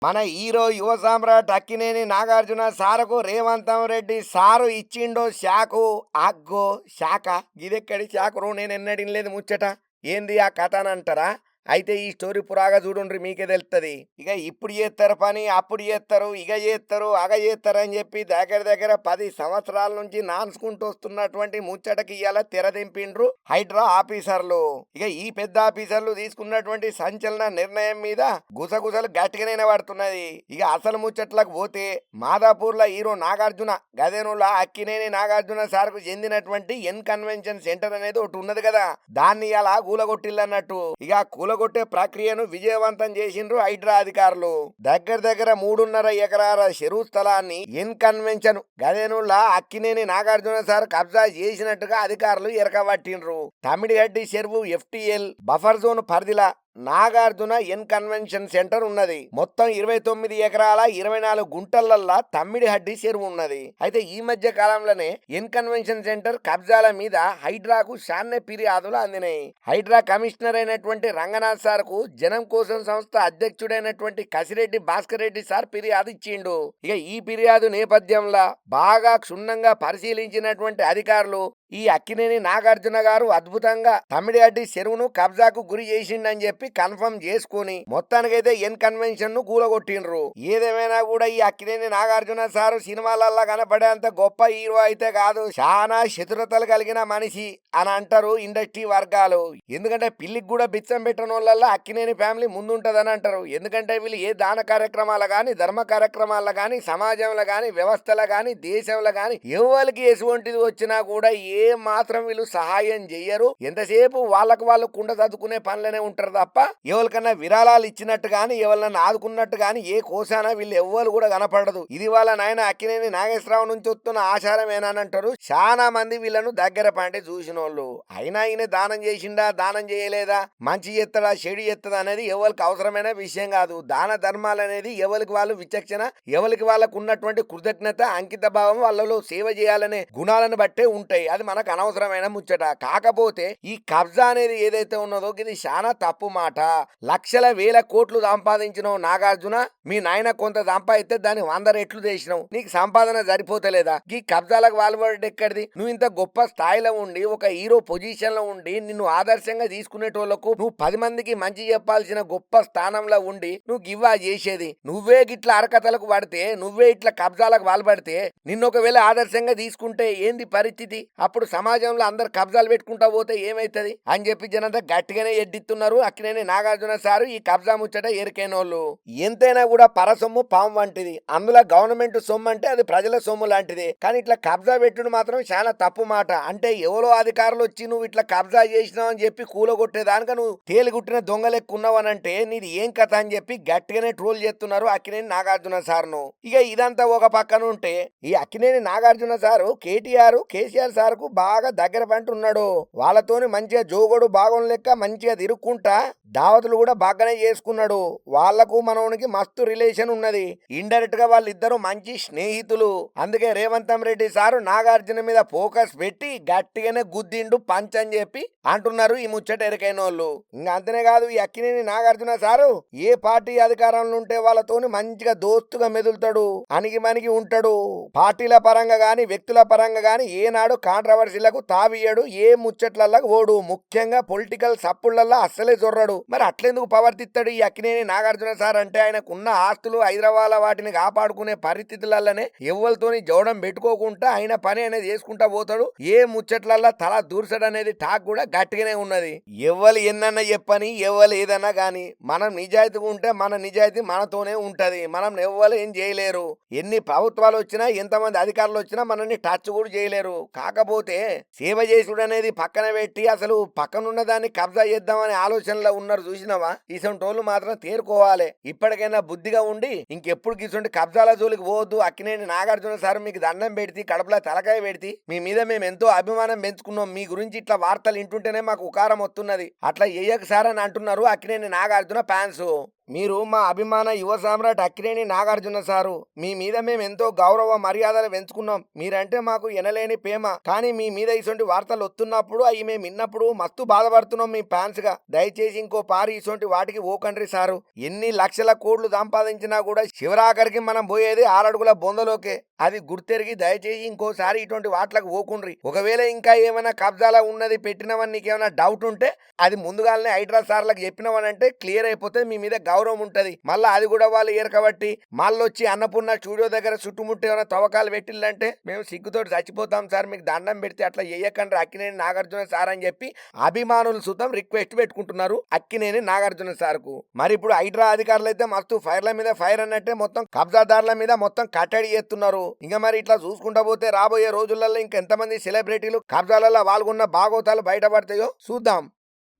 మన హీరో యువ సామ్రాట్ అక్కినేని నాగార్జున సారుకు రేవంతం రెడ్డి సారు ఇచ్చిండో షాకు. అగ్గో శాఖ గిదెక్కడి శాఖరు నేను ఎన్నడినలేదు ముచ్చట. ఏంది ఆ కథ అని అంటారా? అయితే ఈ స్టోరీ పురాగా చూడుండ్రి మీకే తెలుస్తుంది. ఇక ఇప్పుడు చేస్తారు పని, అప్పుడు చేస్తారు, ఇక చేస్తారు, అగ చేస్తారు అని చెప్పి దగ్గర దగ్గర 10 సంవత్సరాల నుంచి నాన్సుకుంటూ వస్తున్నటువంటి ముచ్చటకి ఇవాళ తెరదింపిండ్రు హైడ్రా ఆఫీసర్లు. ఇక ఈ పెద్ద ఆఫీసర్లు తీసుకున్నటువంటి సంచలన నిర్ణయం మీద గుసగుసలు గట్టిగానే పడుతున్నది. ఇక అసలు ముచ్చట్లకు పోతే మాదాపూర్ లో హీరో నాగార్జున గదేనుల అక్కినేని నాగార్జున సార్కు చెందినటువంటి ఎన్ కన్వెన్షన్ సెంటర్ అనేది ఒకటి ఉన్నది కదా, దాన్ని ఇలా కూలగొట్టిల్లన్నట్టు. ఇక కూలగొట్టే ప్రక్రియను విజయవంతం చేసిండ్రు హైడ్రా అధికారులు. దగ్గర దగ్గర 3.5 ఎకరాల చెరువు స్థలాన్ని ఎన్ కన్వెన్షన్ గదేనుల్లా అక్కినేని నాగార్జున సార్ కబ్జా చేసినట్టుగా అధికారులు ఎరకబట్టిండ్రు. తమిడిగడ్డి చెరువు FTL బఫర్ జోన్ పరిధిలా నాగార్జున ఎన్ కన్వెన్షన్ సెంటర్ ఉన్నది. మొత్తం 29 ఎకరాల 24 గుంటలల్లా తమ్మిడిహడ్డి చెరువు ఉన్నది. అయితే ఈ మధ్య కాలంలోనే ఎన్ కన్వెన్షన్ సెంటర్ కబ్జాల మీద హైడ్రాకు శాన్నే ఫిర్యాదులు అందినాయి. హైడ్రా కమిషనర్ అయినటువంటి రంగనాథ్ సార్ కు జనం కోసం సంస్థ అధ్యక్షుడైనటువంటి కసిరెడ్డి భాస్కర్ రెడ్డి సార్ ఫిర్యాదు ఇచ్చిండు. ఇక ఈ ఫిర్యాదు నేపథ్యంలో బాగా క్షుణ్ణంగా పరిశీలించినటువంటి అధికారులు ఈ అక్కినేని నాగార్జున గారు అద్భుతంగా తమ్మిడిహడ్డి చెరువును కబ్జాకు గురి చేసిండని చెప్పి కన్ఫర్మ్ చేసుకుని మొత్తానికైతే ఎన్ కన్వెన్షన్ ను కూలగొట్టిండ్రు. ఏదేమైనా కూడా ఈ అక్కినేని నాగార్జున సారు సినిమాలల్లా కనపడేంత గొప్ప హీరో అయితే కాదు, చాలా శత్రుతలు కలిగిన మనిషి అని అంటారు ఇండస్ట్రీ వర్గాలు. ఎందుకంటే పిల్లికి కూడా బిచ్చం పెట్టిన వాళ్ళ అక్కినేని ఫ్యామిలీ ముందుంటదని అంటారు. ఎందుకంటే వీళ్ళు ఏ దాన కార్యక్రమాలు గాని, ధర్మ కార్యక్రమాల్లో గాని, సమాజంలో గాని, వ్యవస్థలో గాని, దేశంలో గాని ఎవరికి ఎటువంటిది వచ్చినా కూడా ఏ మాత్రం వీళ్ళు సహాయం చెయ్యరు. ఎంతసేపు వాళ్ళకు వాళ్ళు కుండ చదువుకునే పనులనే ఉంటారు తప్ప ఎవరికన్నా విరాళాలు ఇచ్చినట్టు గాని, ఎవరినన్నా ఆదుకున్నట్టు గాని ఏ కోసానా వీళ్ళు ఎవ్వరు కూడా కనపడదు. ఇది వాళ్ళ నాయన అక్కినేని నాగేశ్వరరావు నుంచి వస్తున్న ఆచారమేనంటారు చాలా మంది వీళ్ళను దగ్గర పండి చూసిన వాళ్ళు. అయినా ఈయన దానం చేసిండా, దానం చేయలేదా, మంచి చేస్తాడా, చెడు చేస్తాడా అనేది ఎవరికి అవసరమైన విషయం కాదు. దాన ధర్మాలు అనేది ఎవరికి వాళ్ళు విచక్షణ, ఎవరికి వాళ్ళకు ఉన్నటువంటి కృతజ్ఞత, అంకిత భావం, వాళ్ళలో సేవ చేయాలనే గుణాలను బట్టే ఉంటాయి. అది మనకు అనవసరమైన ముచ్చట. కాకపోతే ఈ కబ్జా అనేది ఏదైతే ఉన్నదో ఇది చాలా తప్పు మాట. లక్షల వేల కోట్లు సంపాదించిన నాగార్జున, మీ నాయన కొంత సంపాదిస్తే దాన్ని 100 రెట్లు చేసినావు, నీకు సంపాదన సరిపోతలేదా? ఈ కబ్జాలకు వాల్పడి ఎక్కడిది? నువ్వు ఇంత గొప్ప స్థాయిలో ఉండి, ఒక హీరో పొజిషన్ లో ఉండి, నిన్ను ఆదర్శంగా తీసుకునేటోళ్లకు నువ్వు 10 మందికి మంచి చెప్పాల్సిన గొప్ప స్థానంలో ఉండి నువ్వు గివ్వా చేసేది. నువ్వే గిట్ల అరకతలకు పడితే, నువ్వే ఇట్లా కబ్జాలకు వాల్పడితే, నిన్ను ఒకవేళ ఆదర్శంగా తీసుకుంటే ఏంది పరిస్థితి? అప్పుడు సమాజంలో అందరు కబ్జాలు పెట్టుకుంటా పోతే ఏమైతుంది అని చెప్పి జనంతా గట్టిగానే ఎడ్డిస్తున్నారు. అక్కినేని నాగార్జున సారు ఈ కబ్జా ముచ్చట ఎరికైనోళ్ళు. ఎంతైనా కూడా పరసొమ్ము పాము వంటిది. అందులో గవర్నమెంట్ సొమ్ము అంటే అది ప్రజల సొమ్ము లాంటిది. కానీ ఇట్లా కబ్జా పెట్టుడు మాత్రం చాలా తప్పు మాట. అంటే ఎవరో అధికారులు వచ్చి నువ్వు ఇట్లా కబ్జా చేసినావు అని చెప్పి కూలగొట్టేదానిక నువ్వు తేలిగుట్టిన దొంగలెక్కున్నావు అని అంటే నీది ఏం కథ అని చెప్పి గట్టిగానే ట్రోల్ చేస్తున్నారు అక్కినేని నాగార్జున సార్ను. ఇక ఇదంతా ఒక పక్కన ఉంటే ఈ అక్కినేని నాగార్జున సారు కేసీఆర్ సార్ కు బాగా దగ్గర పంటున్నాడు. వాళ్ళతోని మంచిగా జోగోడు భాగం లెక్క మంచిగా తిరుక్కుంటా దావతులు కూడా బాగానే చేసుకున్నాడు. వాళ్లకు మనోనికి మస్తు రిలేషన్ ఉన్నది. ఇండైరెక్ట్ గా వాళ్ళిద్దరు మంచి స్నేహితులు. అందుకే రేవంతం రెడ్డి సారు నాగార్జున మీద ఫోకస్ పెట్టి గట్టిగానే గుద్దిండు పంచ్ అని చెప్పి అంటున్నారు ఈ ముచ్చట ఎరికైన వాళ్ళు. ఇంకా అంతనే కాదు, ఈ అక్కినేని నాగార్జున సారు ఏ పార్టీ అధికారంలో ఉంటే వాళ్ళతోని మంచిగా దోస్తుగా మెదులుతాడు, అణిగి ఉంటాడు. పార్టీల పరంగా గాని, వ్యక్తుల పరంగా గాని ఏనాడు కాంట్రవర్సీలకు తావియ్యడు, ఏ ముచ్చట్లల్లా ఓడు. ముఖ్యంగా పొలిటికల్ సప్పుళ్లల్లా అస్సలే జొర్రడు. మరి అట్లెందుకు ప్రవర్తిస్తాడు ఈ అక్కినేని నాగార్జున సార్ అంటే? ఆయనకున్న ఆస్తులు హైదరాబాద్ వాటిని కాపాడుకునే పరిస్థితులల్లనే ఎవరితోని జోడం పెట్టుకోకుండా ఆయన పని అనేది చేసుకుంటా పోతాడు. ఏ ముచ్చట్లల్లా తల దూర్చడం అనేది టాక్ కూడా గట్టిగానే ఉన్నది. ఎవరు ఎన్నన్నా చెప్పని, ఎవరు ఏదన్నా గాని మనం నిజాయితీగా ఉంటే మన నిజాయితీ మనతోనే ఉంటది. మనం ఎవ్వరు ఏం చేయలేరు. ఎన్ని ప్రభుత్వాలు వచ్చినా, ఎంతమంది అధికారులు వచ్చినా మనల్ని టచ్ కూడా చేయలేరు. కాకపోతే సేవ చేసుడు అనేది పక్కన పెట్టి అసలు పక్కనున్న దాన్ని కబ్జా చేద్దామనే ఆలోచనలో ఉన్నారు చూసినావా? ఇసంటోళ్ళు మాత్రం తేరుకోవాలి. ఇప్పటికైనా బుద్ధిగా ఉండి ఇంకెప్పుడు గిసంటి కబ్జాల జోలికి పోవద్దు. అక్కినేని నాగార్జున సార్ మీకు దండం పెడితే, కడుపులో తలకాయ పెడితే, మీ మీద మేము ఎంతో అభిమానం పెంచుకున్నాం, మీ గురించి ఇట్లా వార్తలు వింటుంటేనే మాకు ఉకారం వస్తున్నది, అట్లా చెయ్యక సార్ అని అంటున్నారు అక్కినేని నాగార్జున ఫ్యాన్స్. మీరు మా అభిమాన యువ సామ్రాట్ అక్కినేని నాగార్జున సారు. మీ మీద మేము ఎంతో గౌరవ మర్యాదలు పెంచుకున్నాం. మీరంటే మాకు ఎనలేని ప్రేమ. కానీ మీ మీద ఇటువంటి వార్తలు వస్తున్నప్పుడు అవి మేము విన్నప్పుడు మస్తు బాధపడుతున్నాం మీ ఫ్యాన్స్ గా. దయచేసి ఇంకో పారి ఇటువంటి వాటికి ఓకండ్రి సారు. ఎన్ని లక్షల కోట్లు సంపాదించినా కూడా శివరాఖరికి మనం పోయేది 6 అడుగుల బొందలోకే. అది గుర్తెరిగి దయచేసి ఇంకోసారి ఇటువంటి వాట్లకు ఓకుండ్రి. ఒకవేళ ఇంకా ఏమైనా కబ్జాలా ఉన్నది పెట్టినవని నీకేమైనా డౌట్ ఉంటే అది ముందుగానే హైడ్రా సార్లకు చెప్పినవనంటే క్లియర్ అయిపోతే మీ మీద గౌరవం ఉంటది. మళ్ళీ అది కూడా వాళ్ళు ఏరకబట్టి మళ్ళీ వచ్చి అన్నపూర్ణ స్టూడియో దగ్గర చుట్టుముట్టి ఏమైనా తవ్వకాలు పెట్టిల్లంటే మేము సిగ్గుతోటి చచ్చిపోతాం సార్. మీకు దండం పెడితే అట్లా చెయ్యకండి అక్కినేని నాగార్జున సార్ అని చెప్పి అభిమానులు సుతం రిక్వెస్ట్ పెట్టుకుంటున్నారు అక్కినేని నాగార్జున సార్కు. మరి ఇప్పుడు హైడ్రా అధికారులు అయితే మస్తు ఫైర్ల మీద ఫైర్ అన్నట్టే మొత్తం కబ్జాదారుల మీద మొత్తం కట్టడి చేస్తున్నారు. ఇంకా మరి ఇట్లా చూసుకుంటా పోతే రాబోయే రోజులలో ఇంకెంతమంది సెలబ్రిటీలు కబ్జాలలో పాల్గొన్న బాగోతాలు బయటపడతాయో చూద్దాం.